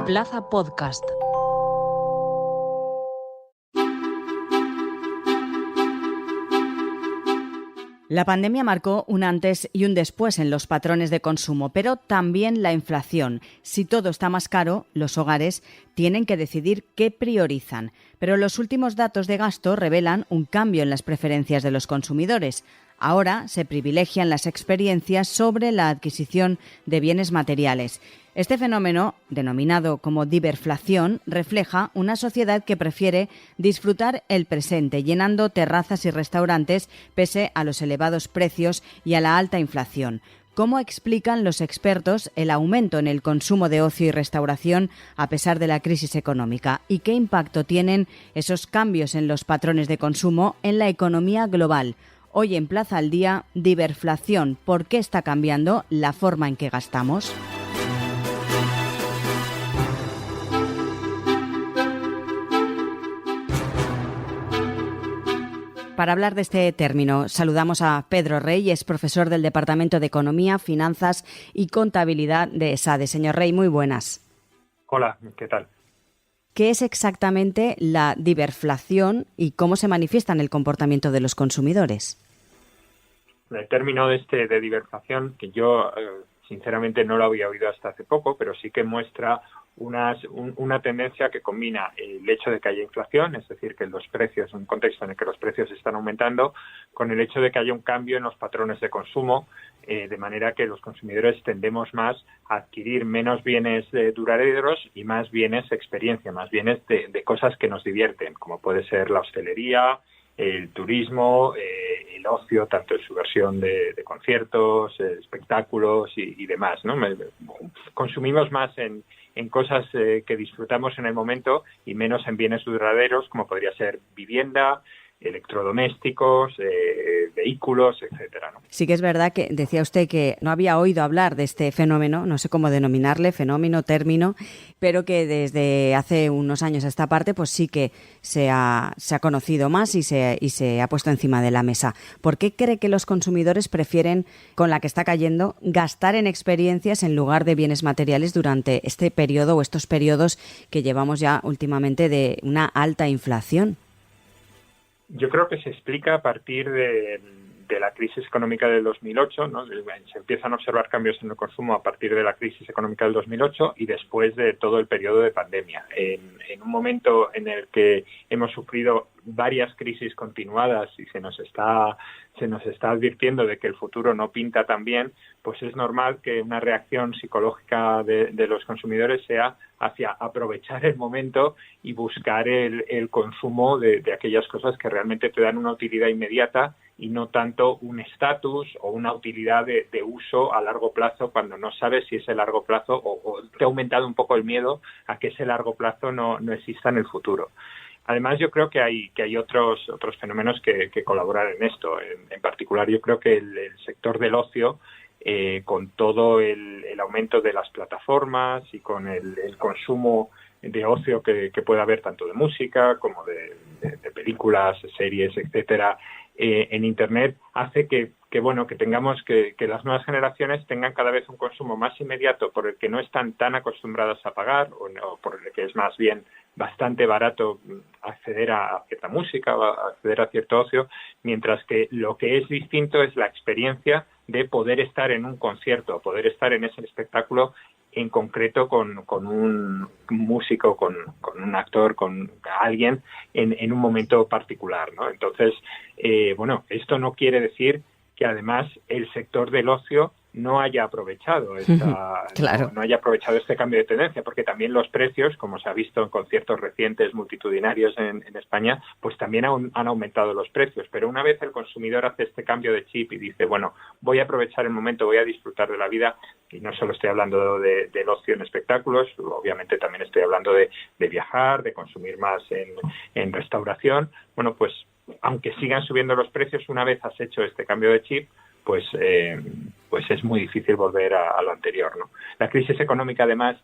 Plaza Podcast. La pandemia marcó un antes y un después en los patrones de consumo, pero también la inflación. Si todo está más caro, los hogares tienen que decidir qué priorizan. Pero los últimos datos de gasto revelan un cambio en las preferencias de los consumidores. Ahora se privilegian las experiencias sobre la adquisición de bienes materiales. Este fenómeno, denominado como diverflación, refleja una sociedad que prefiere disfrutar el presente, llenando terrazas y restaurantes pese a los elevados precios y a la alta inflación. ¿Cómo explican los expertos el aumento en el consumo de ocio y restauración a pesar de la crisis económica? ¿Y qué impacto tienen esos cambios en los patrones de consumo en la economía global? Hoy en Plaza al Día, diverflación. ¿Por qué está cambiando la forma en que gastamos? Para hablar de este término, saludamos a Pedro Rey, es profesor del Departamento de Economía, Finanzas y Contabilidad de ESADE. Señor Rey, muy buenas. Hola, ¿qué tal? ¿Qué es exactamente la diverflación y cómo se manifiesta en el comportamiento de los consumidores? El término de diverflación, que yo sinceramente no lo había oído hasta hace poco, pero sí que muestra una tendencia que combina el hecho de que haya inflación, es decir, que los precios, un contexto en el que los precios están aumentando, con el hecho de que haya un cambio en los patrones de consumo, de manera que los consumidores tendemos más a adquirir menos bienes duraderos y más bienes experiencia, más bienes de cosas que nos divierten, como puede ser la hostelería, el turismo, el ocio, tanto en su versión de conciertos, espectáculos y demás, ¿no? Consumimos más en cosas que disfrutamos en el momento y menos en bienes duraderos, como podría ser vivienda, electrodomésticos, vehículos, etcétera, ¿no? Sí que es verdad que decía usted que no había oído hablar de este fenómeno, no sé cómo denominarle, fenómeno, término, pero que desde hace unos años a esta parte pues sí que se ha conocido más y se ha puesto encima de la mesa. ¿Por qué cree que los consumidores prefieren, con la que está cayendo, gastar en experiencias en lugar de bienes materiales durante este periodo o estos periodos que llevamos ya últimamente de una alta inflación? Yo creo que se explica a partir de la crisis económica del 2008, ¿no? Se empiezan a observar cambios en el consumo a partir de la crisis económica del 2008 y después de todo el periodo de pandemia. En un momento en el que hemos sufrido varias crisis continuadas y se nos está advirtiendo de que el futuro no pinta tan bien, pues es normal que una reacción psicológica de los consumidores sea hacia aprovechar el momento y buscar el consumo de aquellas cosas que realmente te dan una utilidad inmediata y no tanto un estatus o una utilidad de uso a largo plazo cuando no sabes si ese largo plazo o te ha aumentado un poco el miedo a que ese largo plazo no exista en el futuro. Además, yo creo que hay otros fenómenos que colaboran en esto. En particular, yo creo que el sector del ocio, con todo el aumento de las plataformas y con el consumo de ocio que puede haber tanto de música como de películas, series, etcétera, en Internet, hace que tengamos que las nuevas generaciones tengan cada vez un consumo más inmediato por el que no están tan acostumbradas a pagar o por el que es más bien bastante barato acceder a cierta música o acceder a cierto ocio, mientras que lo que es distinto es la experiencia de poder estar en un concierto, poder estar en ese espectáculo en concreto con un músico, con un actor, con alguien en un momento particular, ¿no? Entonces, esto no quiere decir que además el sector del ocio no haya aprovechado claro. no haya aprovechado este cambio de tendencia, porque también los precios, como se ha visto en conciertos recientes multitudinarios en España, pues también han aumentado los precios. Pero una vez el consumidor hace este cambio de chip y dice, bueno, voy a aprovechar el momento, voy a disfrutar de la vida, y no solo estoy hablando del ocio en espectáculos, obviamente también estoy hablando de viajar, de consumir más en restauración, bueno, pues aunque sigan subiendo los precios, una vez has hecho este cambio de chip, pues es muy difícil volver a lo anterior, ¿no? La crisis económica, además,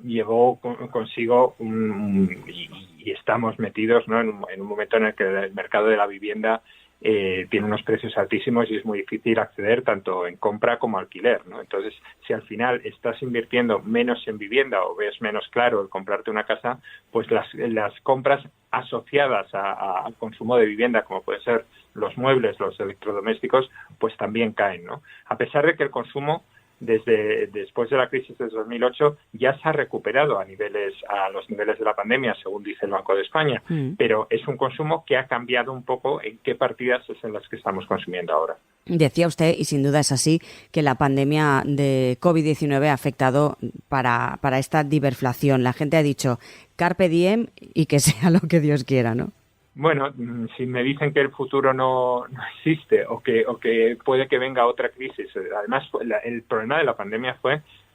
llevó consigo y estamos metidos, ¿no?, en un momento en el que el mercado de la vivienda tiene unos precios altísimos y es muy difícil acceder tanto en compra como alquiler, ¿no? Entonces, si al final estás invirtiendo menos en vivienda o ves menos claro el comprarte una casa, pues las compras asociadas al consumo de vivienda, como pueden ser los muebles, los electrodomésticos, pues también caen, ¿no? A pesar de que el consumo después de la crisis de 2008 ya se ha recuperado a los niveles de la pandemia, según dice el Banco de España, pero es un consumo que ha cambiado un poco en qué partidas es en las que estamos consumiendo ahora. Decía usted, y sin duda es así, que la pandemia de COVID-19 ha afectado para esta diverflación. La gente ha dicho carpe diem y que sea lo que Dios quiera, ¿no? Bueno, si me dicen que el futuro no existe o que puede que venga otra crisis. Además,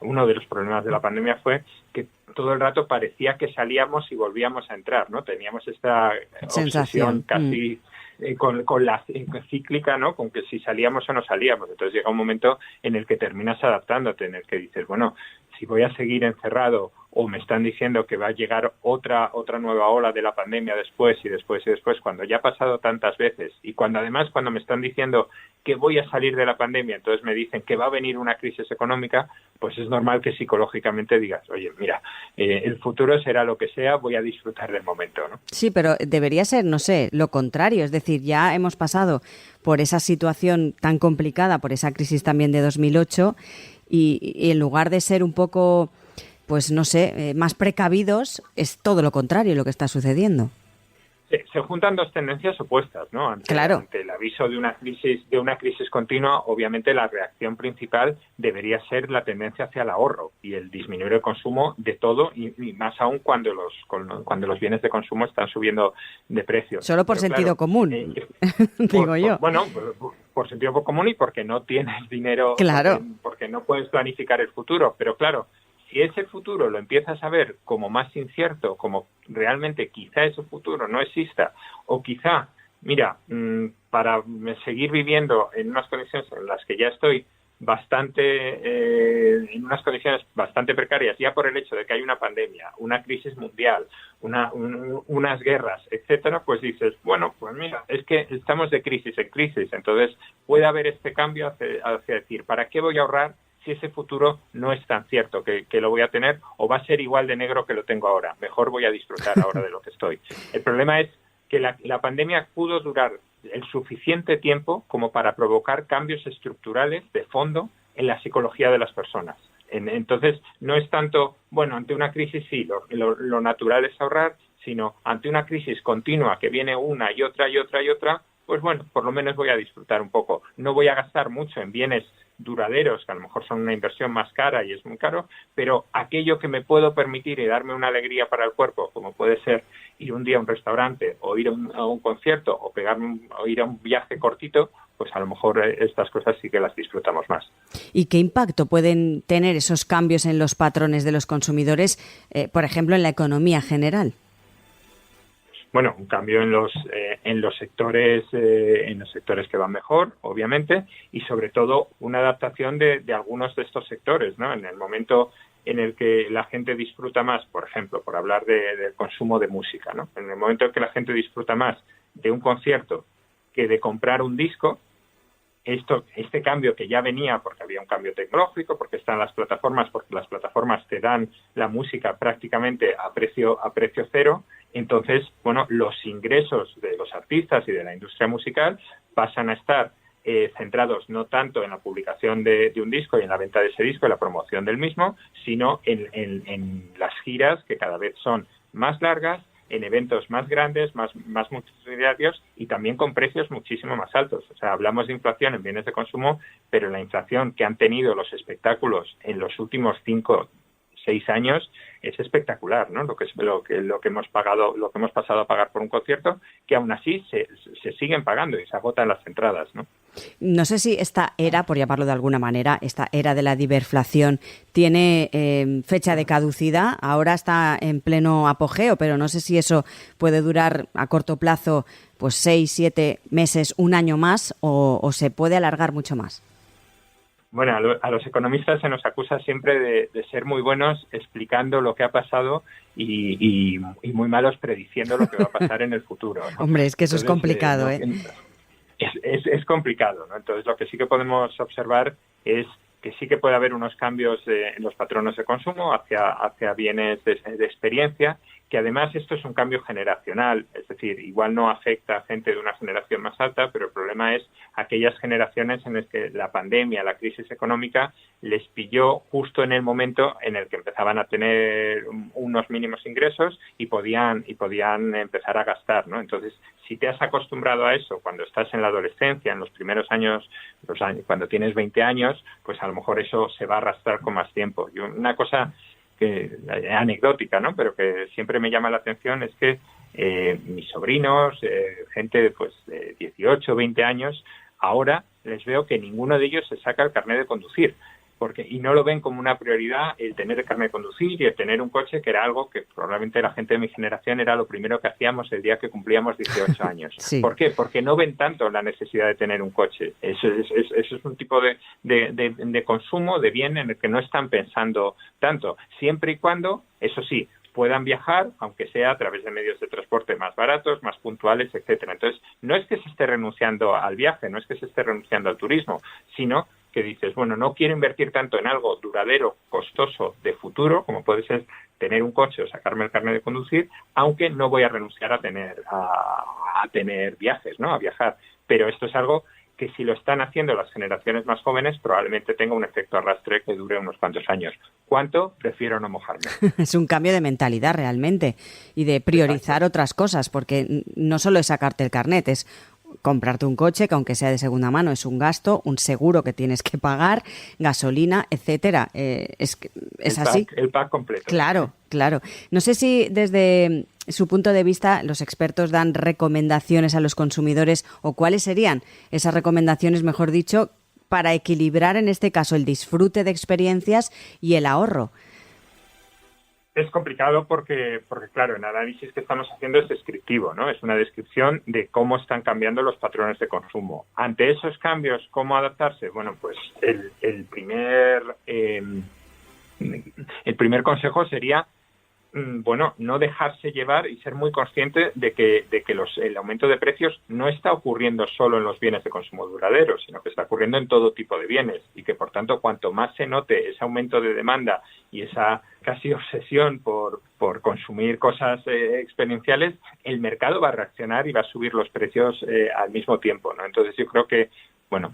uno de los problemas de la pandemia fue que todo el rato parecía que salíamos y volvíamos a entrar, ¿no? Teníamos esta obsesión casi con la cíclica, ¿no? Con que si salíamos o no salíamos. Entonces llega un momento en el que terminas adaptándote, en el que dices, bueno, si voy a seguir encerrado o me están diciendo que va a llegar otra nueva ola de la pandemia después, cuando ya ha pasado tantas veces y cuando me están diciendo que voy a salir de la pandemia, entonces me dicen que va a venir una crisis económica, pues es normal que psicológicamente digas, oye, mira, el futuro será lo que sea, voy a disfrutar del momento, ¿no? Sí, pero debería ser, no sé, lo contrario, es decir, ya hemos pasado por esa situación tan complicada, por esa crisis también de 2008 y en lugar de ser un poco, pues no sé, más precavidos, es todo lo contrario lo que está sucediendo. Se juntan dos tendencias opuestas, ¿no? Ante el aviso de una crisis continua, obviamente la reacción principal debería ser la tendencia hacia el ahorro y el disminuir el consumo de todo y más aún cuando los bienes de consumo están subiendo de precio. Solo por sentido común, digo yo. Por sentido común y porque no tienes dinero, claro. porque no puedes planificar el futuro, pero claro, si ese futuro lo empiezas a ver como más incierto, como realmente quizá ese futuro no exista, o quizá, mira, para seguir viviendo en unas condiciones en las que ya estoy en unas condiciones bastante precarias, ya por el hecho de que hay una pandemia, una crisis mundial, unas guerras, etcétera, pues dices, bueno, pues mira, es que estamos de crisis en crisis, entonces puede haber este cambio hacia decir, ¿para qué voy a ahorrar si ese futuro no es tan cierto que lo voy a tener o va a ser igual de negro que lo tengo ahora? Mejor voy a disfrutar ahora de lo que estoy. El problema es que la pandemia pudo durar el suficiente tiempo como para provocar cambios estructurales de fondo en la psicología de las personas. Entonces, no es tanto, bueno, ante una crisis sí, lo natural es ahorrar, sino ante una crisis continua que viene una y otra, pues bueno, por lo menos voy a disfrutar un poco. No voy a gastar mucho en bienes duraderos, que a lo mejor son una inversión más cara y es muy caro, pero aquello que me puedo permitir y darme una alegría para el cuerpo, como puede ser ir un día a un restaurante o ir a un concierto o ir a un viaje cortito, pues a lo mejor estas cosas sí que las disfrutamos más. ¿Y qué impacto pueden tener esos cambios en los patrones de los consumidores, por ejemplo, en la economía general? Bueno, un cambio en los sectores que van mejor, obviamente, y sobre todo una adaptación de algunos de estos sectores, ¿no? En el momento en el que la gente disfruta más, por ejemplo, por hablar del consumo de música, ¿no? En el momento en que la gente disfruta más de un concierto que de comprar un disco, este cambio que ya venía porque había un cambio tecnológico, porque están las plataformas, porque las plataformas te dan la música prácticamente a precio cero. Entonces, bueno, los ingresos de los artistas y de la industria musical pasan a estar centrados no tanto en la publicación de un disco y en la venta de ese disco y la promoción del mismo, sino en las giras que cada vez son más largas, en eventos más grandes, más multitudinarios y también con precios muchísimo más altos. O sea, hablamos de inflación en bienes de consumo, pero la inflación que han tenido los espectáculos en los últimos 5-6 años es espectacular, ¿no? Lo que hemos pagado, lo que hemos pasado a pagar por un concierto, que aún así se siguen pagando y se agotan las entradas, ¿no? No sé si esta era, por llamarlo de alguna manera, esta era de la diverflación, tiene fecha de caducidad. Ahora está en pleno apogeo, pero no sé si eso puede durar a corto plazo, pues 6, 7 meses, un año más, o se puede alargar mucho más. Bueno, a los economistas se nos acusa siempre de ser muy buenos explicando lo que ha pasado y muy malos prediciendo lo que va a pasar en el futuro, ¿no? Hombre, es que eso es complicado, ¿eh? es complicado, ¿no? Entonces, lo que sí que podemos observar es que sí que puede haber unos cambios en los patrones de consumo hacia bienes de experiencia, que además esto es un cambio generacional, es decir, igual no afecta a gente de una generación más alta, pero el problema es aquellas generaciones en las que la pandemia, la crisis económica, les pilló justo en el momento en el que empezaban a tener unos mínimos ingresos y podían empezar a gastar, ¿no? Entonces, si te has acostumbrado a eso cuando estás en la adolescencia, en los primeros años, cuando tienes 20 años, pues a lo mejor eso se va a arrastrar con más tiempo. Y una cosa que anecdótica, ¿no? Pero que siempre me llama la atención es que mis sobrinos, gente pues de 18, 20 años, ahora les veo que ninguno de ellos se saca el carnet de conducir, y no lo ven como una prioridad el tener el carnet de conducir y el tener un coche, que era algo que probablemente la gente de mi generación era lo primero que hacíamos el día que cumplíamos 18 años. Sí. ¿Por qué? Porque no ven tanto la necesidad de tener un coche. Eso es un tipo de consumo, de bien en el que no están pensando tanto, siempre y cuando, eso sí, puedan viajar, aunque sea a través de medios de transporte más baratos, más puntuales, etcétera. Entonces, no es que se esté renunciando al viaje, no es que se esté renunciando al turismo, sino que dices, bueno, no quiero invertir tanto en algo duradero, costoso, de futuro, como puede ser tener un coche o sacarme el carnet de conducir, aunque no voy a renunciar a tener viajes, ¿no? A viajar. Pero esto es algo que si lo están haciendo las generaciones más jóvenes, probablemente tenga un efecto arrastre que dure unos cuantos años. ¿Cuánto? Prefiero no mojarme. Es un cambio de mentalidad realmente y de priorizar otras cosas, porque no solo es sacarte el carnet, es comprarte un coche que aunque sea de segunda mano es un gasto, un seguro que tienes que pagar, gasolina, etcétera. Es así. El pack completo. Claro. No sé si desde su punto de vista los expertos dan recomendaciones a los consumidores, o cuáles serían esas recomendaciones, mejor dicho, para equilibrar en este caso el disfrute de experiencias y el ahorro. Es complicado porque, claro, el análisis que estamos haciendo es descriptivo, ¿no? Es una descripción de cómo están cambiando los patrones de consumo. Ante esos cambios, ¿cómo adaptarse? Bueno, pues el primer consejo sería, no dejarse llevar y ser muy consciente de que el aumento de precios no está ocurriendo solo en los bienes de consumo duradero, sino que está ocurriendo en todo tipo de bienes, y que, por tanto, cuanto más se note ese aumento de demanda y esa casi obsesión por consumir cosas experienciales, el mercado va a reaccionar y va a subir los precios al mismo tiempo, ¿no? Entonces, yo creo que,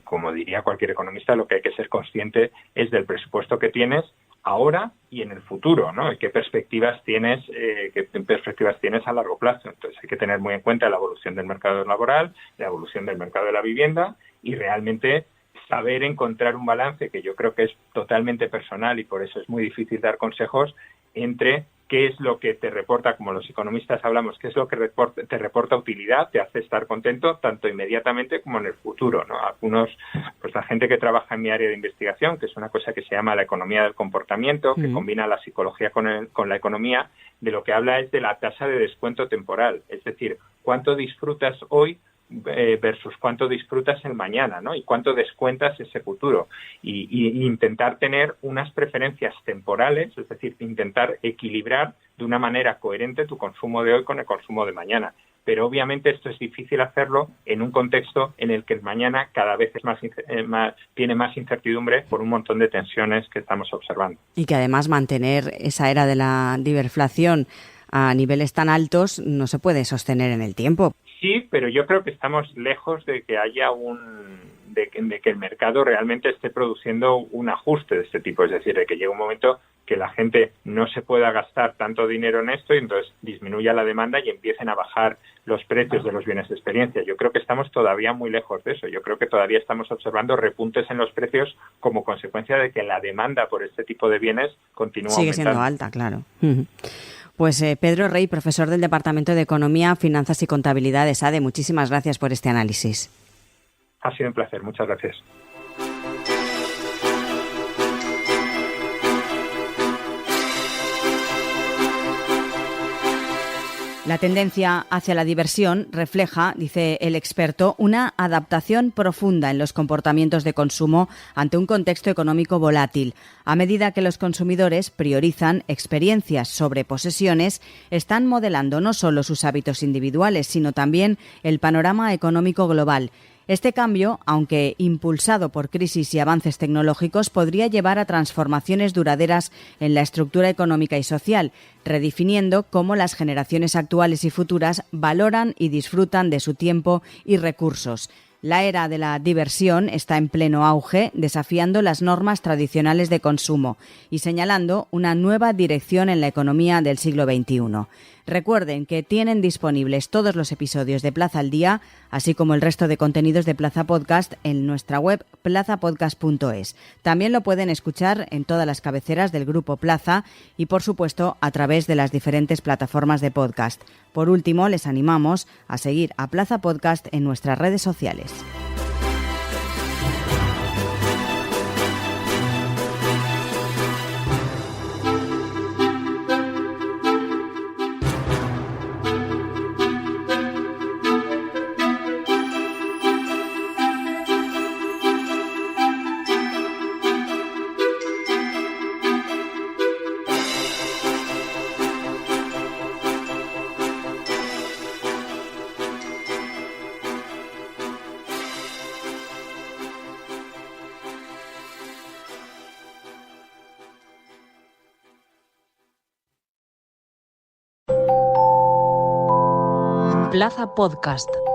como diría cualquier economista, lo que hay que ser consciente es del presupuesto que tienes ahora y en el futuro, ¿no? ¿Qué perspectivas tienes a largo plazo? Entonces hay que tener muy en cuenta la evolución del mercado laboral, la evolución del mercado de la vivienda, y realmente saber encontrar un balance, que yo creo que es totalmente personal y por eso es muy difícil dar consejos, entre qué es lo que te reporta, como los economistas hablamos, qué es lo que te reporta utilidad, te hace estar contento tanto inmediatamente como en el futuro, ¿no? Algunos, pues la gente que trabaja en mi área de investigación, que es una cosa que se llama la economía del comportamiento, que combina la psicología con la economía, de lo que habla es de la tasa de descuento temporal, es decir, cuánto disfrutas hoy versus cuánto disfrutas el mañana, ¿no? Y cuánto descuentas ese futuro. Y intentar tener unas preferencias temporales, es decir, intentar equilibrar de una manera coherente tu consumo de hoy con el consumo de mañana. Pero obviamente esto es difícil hacerlo en un contexto en el que el mañana cada vez tiene más incertidumbre por un montón de tensiones que estamos observando. Y que además mantener esa era de la hiperinflación a niveles tan altos no se puede sostener en el tiempo. Sí, pero yo creo que estamos lejos de que haya de que el mercado realmente esté produciendo un ajuste de este tipo. Es decir, de que llegue un momento que la gente no se pueda gastar tanto dinero en esto y entonces disminuya la demanda y empiecen a bajar los precios de los bienes de experiencia. Yo creo que estamos todavía muy lejos de eso. Yo creo que todavía estamos observando repuntes en los precios como consecuencia de que la demanda por este tipo de bienes continúa aumentando. Sigue siendo alta, claro. Pues Pedro Rey, profesor del Departamento de Economía, Finanzas y Contabilidad de SADE, muchísimas gracias por este análisis. Ha sido un placer, muchas gracias. La tendencia hacia la diversión refleja, dice el experto, una adaptación profunda en los comportamientos de consumo ante un contexto económico volátil. A medida que los consumidores priorizan experiencias sobre posesiones, están modelando no solo sus hábitos individuales, sino también el panorama económico global. Este cambio, aunque impulsado por crisis y avances tecnológicos, podría llevar a transformaciones duraderas en la estructura económica y social, redefiniendo cómo las generaciones actuales y futuras valoran y disfrutan de su tiempo y recursos. La era de la diversión está en pleno auge, desafiando las normas tradicionales de consumo y señalando una nueva dirección en la economía del siglo XXI. Recuerden que tienen disponibles todos los episodios de Plaza al Día, así como el resto de contenidos de Plaza Podcast en nuestra web plazapodcast.es. También lo pueden escuchar en todas las cabeceras del Grupo Plaza y, por supuesto, a través de las diferentes plataformas de podcast. Por último, les animamos a seguir a Plaza Podcast en nuestras redes sociales. Plaza Podcast.